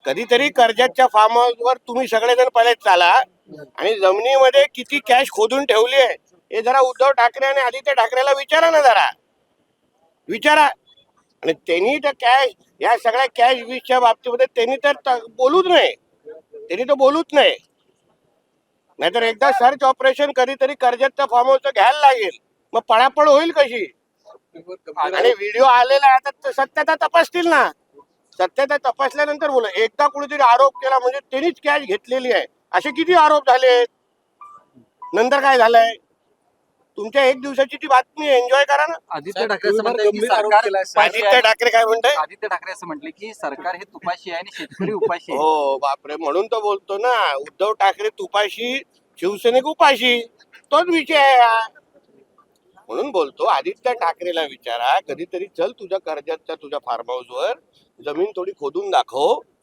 कधीतरी कर्जतच्या फार्म हाऊसवर तुम्ही सगळेजण पहिले चाला आणि जमिनीमध्ये किती कॅश खोदून ठेवली आहे हे जरा उद्धव ठाकरे आणि आदित्य ठाकरेला विचारा ना, जरा विचारा. आणि त्यांनी तर कॅश, या सगळ्या कॅश विषच्या बाबतीमध्ये त्यांनी तर बोलूच नाही, त्यांनी तर बोलूच नाही. नाहीतर एकदा सर्च ऑपरेशन कधीतरी कर्जतच्या फार्म हाऊसचं घ्यायला लागेल, मग पळापळ होईल कशी. आणि व्हिडिओ आलेला आहे आता, सत्यता तपासतील ना. सत्यता तपासल्यानंतर बोला. एकदा कुणीतरी आरोप केला म्हणजे त्यांनीच कॅश घेतलेली आहे, असे किती आरोप झाले. नंतर काय झालंय, तुमच्या एक दिवसाची ती बातमी एन्जॉय करा ना. आदित्य ठाकरे असं म्हणतात की सरकार तुपाशी आदित्य आहे. ठाकरे काय म्हणताय? आदित्य ठाकरे असं म्हटले की सरकार हे तुपाशी आहे आणि शेतकरी उपाशी आहे. हो बापरे, म्हणून तो बोलतो ना, उद्धव ठाकरे तुपाशी, शिवसैनिक उपाशी, तोच विषय आहे हा. म्हणून बोलतो, आदित्य ठाकरेला विचारा, कधीतरी चल तुझ्या कर्जतच्या तुझ्या फार्म हाऊसवर, जमीन थोडी खोदून दाखव,